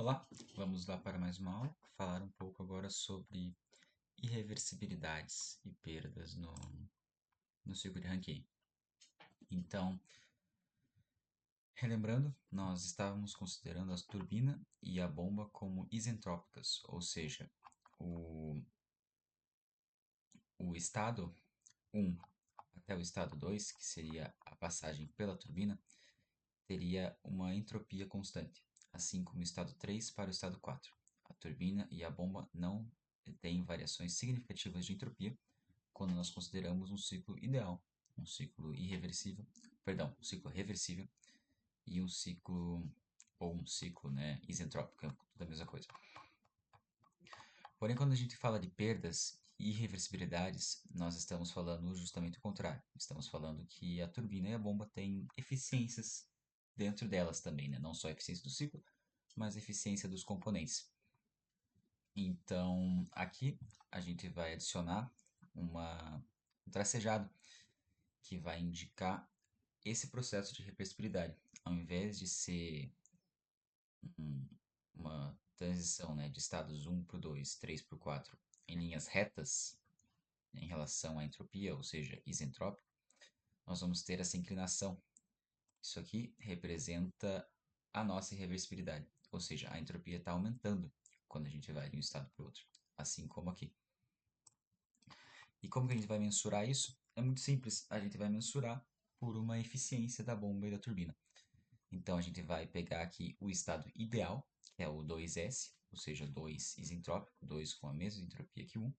Olá, vamos lá para mais uma aula. Falar um pouco agora sobre irreversibilidades e perdas no ciclo de Rankine. Então, relembrando, nós estávamos considerando a turbina e a bomba como isentrópicas, ou seja, o, o estado 1 até o estado 2, que seria a passagem pela turbina, teria uma entropia constante, assim como o estado 3 para o estado 4. A turbina e a bomba não têm variações significativas de entropia quando nós consideramos um ciclo ideal, um ciclo irreversível, perdão, um ciclo reversível e um ciclo ou um ciclo, né, isentrópico, é tudo a mesma coisa. Porém, quando a gente fala de perdas e irreversibilidades, nós estamos falando justamente o contrário. Estamos falando que a turbina e a bomba têm eficiências dentro delas também, né? Não só a eficiência do ciclo, mas a eficiência dos componentes. Então, aqui a gente vai adicionar um tracejado que vai indicar esse processo de reversibilidade. Ao invés de ser um- uma transição, né, de estados 1 para o 2, 3 para o 4 em linhas retas em relação à entropia, ou seja, isentrópico, nós vamos ter essa inclinação. Isso aqui representa a nossa irreversibilidade, ou seja, a entropia está aumentando quando a gente vai de um estado para o outro, assim como aqui. E como que a gente vai mensurar isso? É muito simples, a gente vai mensurar por uma eficiência da bomba e da turbina. Então a gente vai pegar aqui o estado ideal, que é o 2s, ou seja, 2 isentrópico, 2 com a mesma entropia que 1,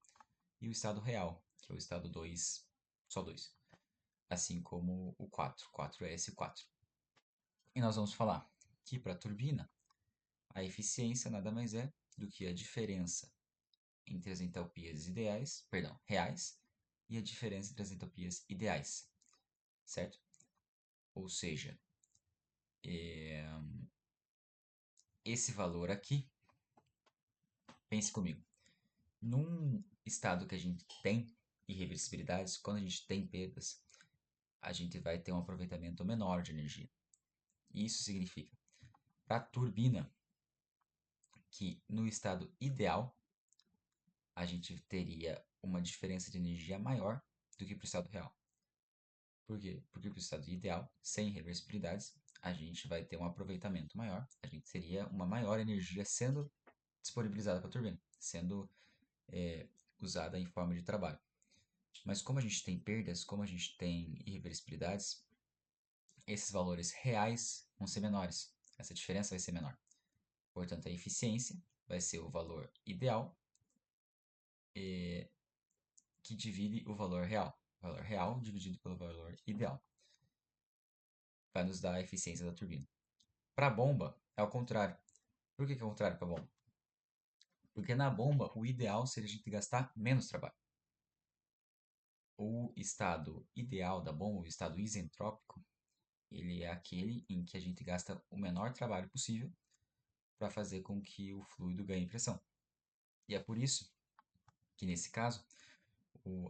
e o estado real, que é o estado 2, só 2, assim como o 4, 4s4. E nós vamos falar que para a turbina, a eficiência nada mais é do que a diferença entre as entalpias ideais, perdão, reais, e a diferença entre as entalpias ideais, certo? Ou seja, esse valor aqui, pense comigo, num estado que a gente tem irreversibilidades, quando a gente tem perdas, a gente vai ter um aproveitamento menor de energia. Isso significa, para a turbina, que no estado ideal, a gente teria uma diferença de energia maior do que para o estado real. Por quê? Porque para o estado ideal, sem reversibilidades, a gente vai ter um aproveitamento maior, a gente teria uma maior energia sendo disponibilizada para a turbina, sendo é, usada em forma de trabalho. Mas como a gente tem perdas, como a gente tem irreversibilidades, esses valores reais vão ser menores. Essa diferença vai ser menor. Portanto, a eficiência vai ser o valor ideal que divide o valor real. O valor real dividido pelo valor ideal. Vai nos dar a eficiência da turbina. Para a bomba, é o contrário. Por que é o contrário para a bomba? Porque na bomba, o ideal seria a gente gastar menos trabalho. O estado ideal da bomba, o estado isentrópico, ele é aquele em que a gente gasta o menor trabalho possível para fazer com que o fluido ganhe pressão. E é por isso que, nesse caso,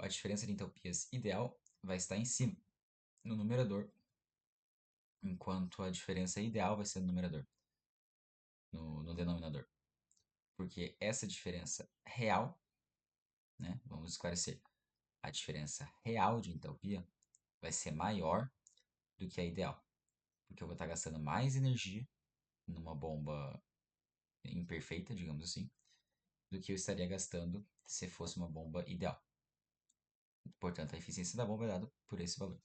a diferença de entalpias ideal vai estar em cima, no numerador, enquanto a diferença ideal vai ser no numerador, no denominador. Porque essa diferença real, né, vamos esclarecer, a diferença real de entalpia vai ser maior do que a ideal. Porque eu vou estar gastando mais energia numa bomba imperfeita, digamos assim, do que eu estaria gastando se fosse uma bomba ideal. Portanto, a eficiência da bomba é dada por esse valor.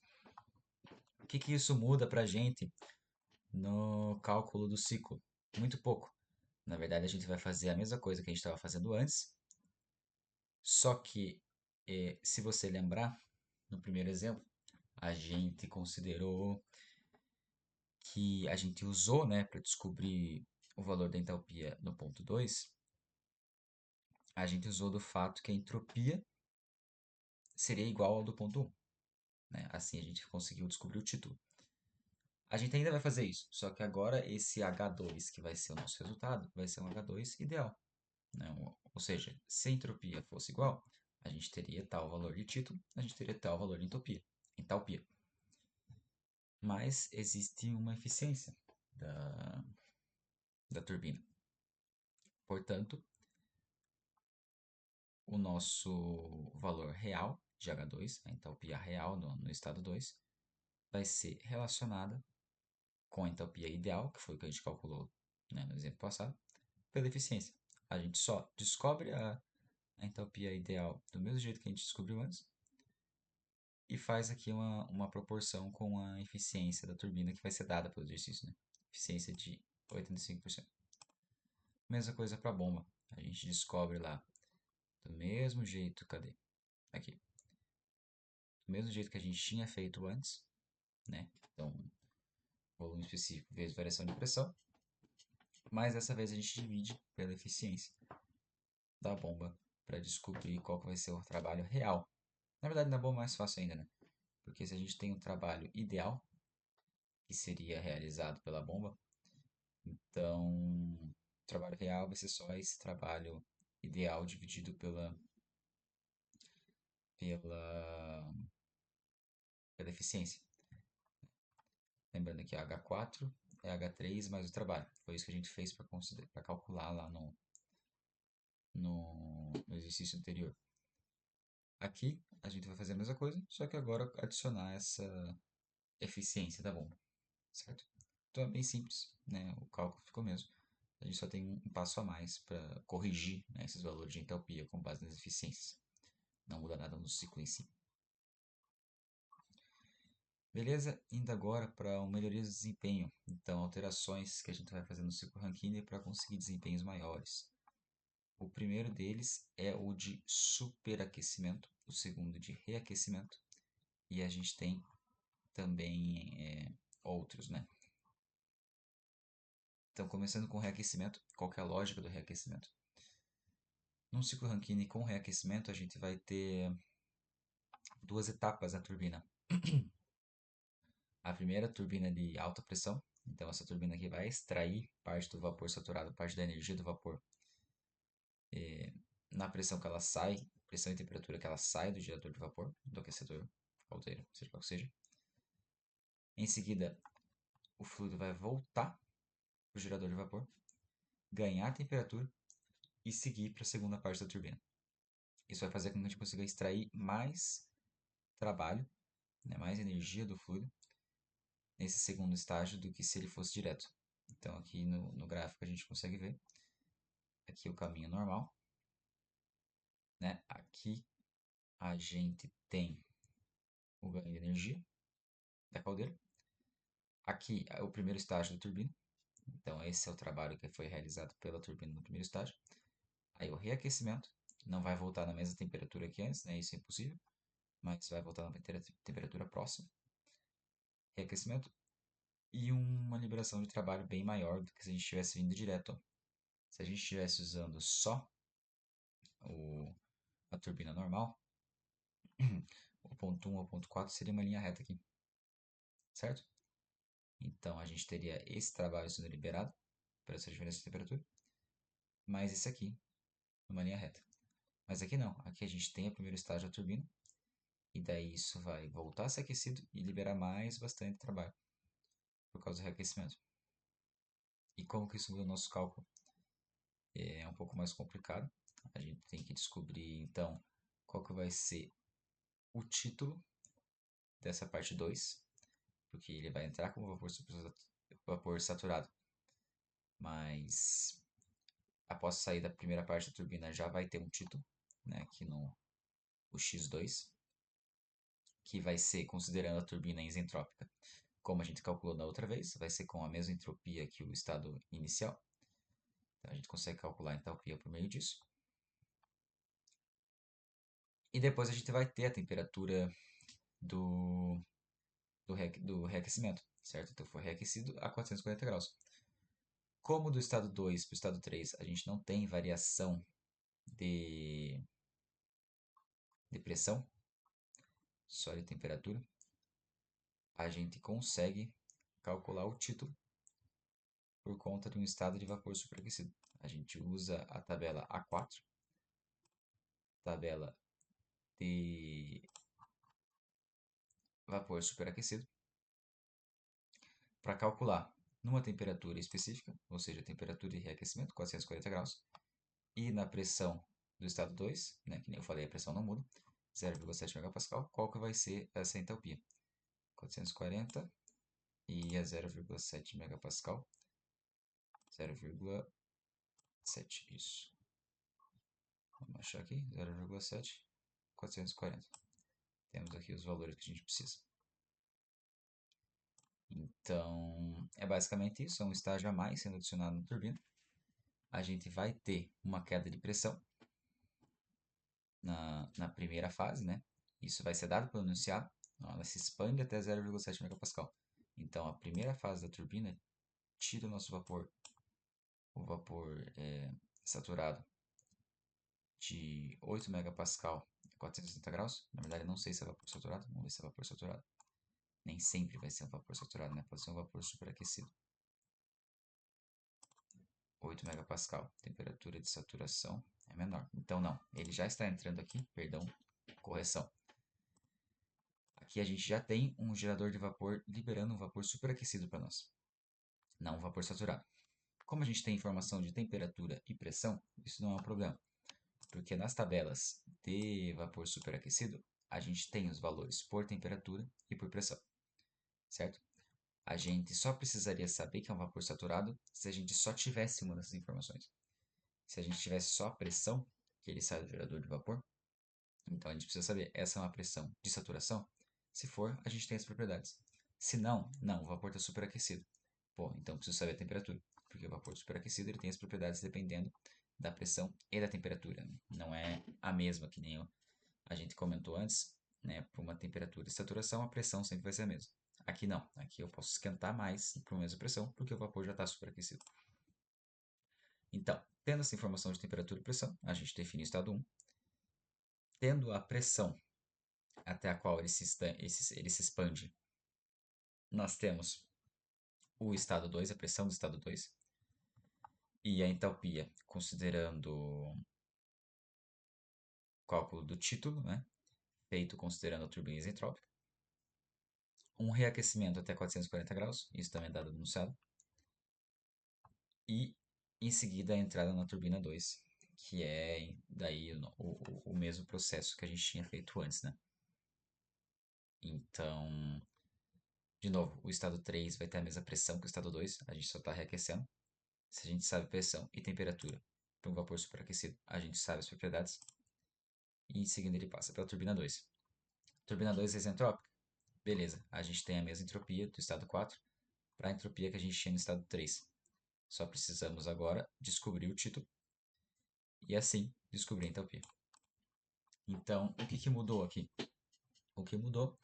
O que isso muda para a gente no cálculo do ciclo? Muito pouco. Na verdade, a gente vai fazer a mesma coisa que a gente estava fazendo antes, só que, se você lembrar, no primeiro exemplo, a gente considerou que a gente usou, né, para descobrir o valor da entalpia no ponto 2, a gente usou do fato que a entropia seria igual ao do ponto 1. Né? Assim a gente conseguiu descobrir o título. A gente ainda vai fazer isso, só que agora esse H2 que vai ser o nosso resultado vai ser um H2 ideal. Né? Ou seja, se a entropia fosse igual, a gente teria tal valor de título, a gente teria tal valor de entalpia. Mas existe uma eficiência da turbina. Portanto, o nosso valor real de H2, a entalpia real no estado 2, vai ser relacionada com a entalpia ideal, que foi o que a gente calculou, né, no exemplo passado, pela eficiência. A gente só descobre a entalpia ideal do mesmo jeito que a gente descobriu antes e faz aqui uma proporção com a eficiência da turbina que vai ser dada pelo exercício, né? Eficiência de 85%. Mesma coisa para a bomba. A gente descobre lá do mesmo jeito, cadê? Aqui. Do mesmo jeito que a gente tinha feito antes, né? Então, volume específico vezes variação de pressão. Mas dessa vez a gente divide pela eficiência da bomba para descobrir qual que vai ser o trabalho real. Na verdade, na bomba é mais fácil ainda, né? Porque se a gente tem um trabalho ideal, que seria realizado pela bomba, então o trabalho real vai ser só esse trabalho ideal dividido pela, pela eficiência. Lembrando que a H4 é H3 mais o trabalho. Foi isso que a gente fez para calcular lá no exercício anterior. Aqui a gente vai fazer a mesma coisa, só que agora adicionar essa eficiência da bomba, certo? Então é bem simples, né? O cálculo ficou mesmo. A gente só tem um passo a mais para corrigir, né, esses valores de entalpia com base nas eficiências. Não muda nada no ciclo em si. Beleza? Indo agora para uma melhoria de desempenho. Então, alterações que a gente vai fazer no ciclo Rankine para conseguir desempenhos maiores. O primeiro deles é o de superaquecimento, o segundo de reaquecimento, e a gente tem também outros, né? Então, começando com o reaquecimento, qual que é a lógica do reaquecimento? Num ciclo Rankine com reaquecimento, a gente vai ter duas etapas na turbina. A primeira turbina de alta pressão, então essa turbina aqui vai extrair parte do vapor saturado, parte da energia do vapor na pressão que ela sai, pressão e temperatura que ela sai do gerador de vapor, do aquecedor, caldeira, seja qual que seja. Em seguida, o fluido vai voltar para o gerador de vapor, ganhar temperatura e seguir para a segunda parte da turbina. Isso vai fazer com que a gente consiga extrair mais trabalho, né, mais energia do fluido nesse segundo estágio do que se ele fosse direto. Então aqui no gráfico a gente consegue ver aqui o caminho normal, né? Aqui a gente tem o ganho de energia da caldeira. Aqui é o primeiro estágio da turbina. Então esse é o trabalho que foi realizado pela turbina no primeiro estágio. Aí o reaquecimento não vai voltar na mesma temperatura que antes, né? Isso é impossível, mas vai voltar na temperatura próxima. Reaquecimento e uma liberação de trabalho bem maior do que se a gente estivesse vindo direto. Ó. Se a gente estivesse usando só o, a turbina normal, o ponto 1 ao ponto 4 seria uma linha reta aqui, certo? Então a gente teria esse trabalho sendo liberado por essa diferença de temperatura, mais esse aqui, numa linha reta. Mas aqui não, aqui a gente tem o primeiro estágio da turbina, e daí isso vai voltar a ser aquecido e liberar mais bastante trabalho, por causa do reaquecimento. E como que isso muda o nosso cálculo? É um pouco mais complicado. A gente tem que descobrir, então, qual que vai ser o título dessa parte 2, porque ele vai entrar como vapor saturado, mas após sair da primeira parte da turbina já vai ter um título, né, aqui no o X2, que vai ser considerando a turbina isentrópica. Como a gente calculou da outra vez, vai ser com a mesma entropia que o estado inicial. Então a gente consegue calcular a entalpia por meio disso. E depois a gente vai ter a temperatura do reaquecimento, certo? Então foi reaquecido a 440 graus. Como do estado 2 para o estado 3 a gente não tem variação de pressão, só de temperatura, a gente consegue calcular o título por conta de um estado de vapor superaquecido. A gente usa a tabela A4, tabela de vapor superaquecido, para calcular numa temperatura específica, ou seja, temperatura de reaquecimento, 440 graus, e na pressão do estado 2, né, que nem eu falei, a pressão não muda, 0,7 megapascal, qual que vai ser essa entalpia? 440 e a 0,7 megapascal, 0,7, isso. Vamos achar aqui, 0,7, 440. Temos aqui os valores que a gente precisa. Então, é basicamente isso, é um estágio a mais sendo adicionado na turbina. A gente vai ter uma queda de pressão na primeira fase, né? Isso vai ser dado pelo enunciado, então ela se expande até 0,7 megapascal. Então, a primeira fase da turbina tira o nosso vapor, o vapor saturado de 8 megapascal a 460 graus. Na verdade, não sei se é vapor saturado, vamos ver se é vapor saturado. Nem sempre vai ser um vapor saturado, né? Pode ser um vapor superaquecido. 8 megapascal, temperatura de saturação é menor. Então, não, ele já está entrando aqui, perdão, correção. Aqui a gente já tem um gerador de vapor liberando um vapor superaquecido para nós, não um vapor saturado. Como a gente tem informação de temperatura e pressão, isso não é um problema, porque nas tabelas de vapor superaquecido, a gente tem os valores por temperatura e por pressão, certo? A gente só precisaria saber que é um vapor saturado se a gente só tivesse uma dessas informações. Se a gente tivesse só a pressão que ele sai do gerador de vapor, então a gente precisa saber, essa é uma pressão de saturação? Se for, a gente tem as propriedades. Se não, não, o vapor está superaquecido. Pô, então preciso saber a temperatura, porque o vapor superaquecido ele tem as propriedades dependendo da pressão e da temperatura, né? Não é a mesma que nem a gente comentou antes, né? Para uma temperatura de saturação, a pressão sempre vai ser a mesma. Aqui não, aqui eu posso esquentar mais para a mesma pressão, porque o vapor já está superaquecido. Então, tendo essa informação de temperatura e pressão, a gente define o estado 1. Tendo a pressão até a qual ele se expande, nós temos o estado 2, a pressão do estado 2, e a entalpia, considerando o cálculo do título, né, feito considerando a turbina isentrópica. Um reaquecimento até 440 graus, isso também é dado no enunciado. E, em seguida, a entrada na turbina 2, que é daí o mesmo processo que a gente tinha feito antes, né? Então, de novo, o estado 3 vai ter a mesma pressão que o estado 2, a gente só está reaquecendo. Se a gente sabe pressão e temperatura para um vapor superaquecido, a gente sabe as propriedades. E em seguida ele passa para a turbina 2. Turbina 2 é isentrópica. Beleza, a gente tem a mesma entropia do estado 4 para a entropia que a gente tinha no estado 3. Só precisamos agora descobrir o título e assim descobrir a entalpia. Então, o que mudou aqui? O que mudou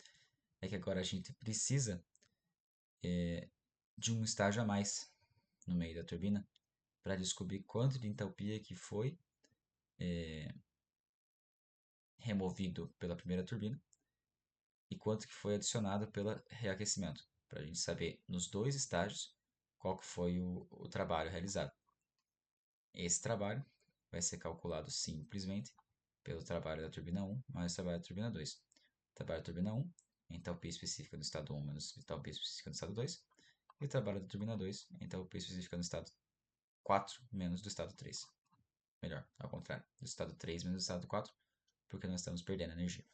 é que agora a gente precisa de um estágio a mais no meio da turbina para descobrir quanto de entalpia que foi removido pela primeira turbina e quanto que foi adicionado pelo reaquecimento, para a gente saber nos dois estágios qual que foi o trabalho realizado. Esse trabalho vai ser calculado simplesmente pelo trabalho da turbina 1 mais o trabalho da turbina 2. O trabalho da turbina 1, entalpia específica no estado 1 menos entalpia específica no estado 2, e o trabalho da turbina 2, entalpia específica no estado 4 menos do estado 3. Melhor, ao contrário, do estado 3 menos do estado 4, porque nós estamos perdendo energia.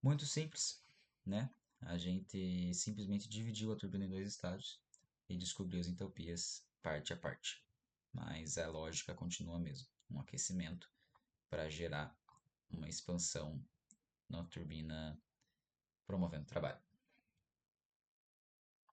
Muito simples, né? A gente simplesmente dividiu a turbina em dois estágios e descobriu as entalpias parte a parte. Mas a lógica continua a mesma. Um aquecimento para gerar uma expansão na turbina promovendo trabalho.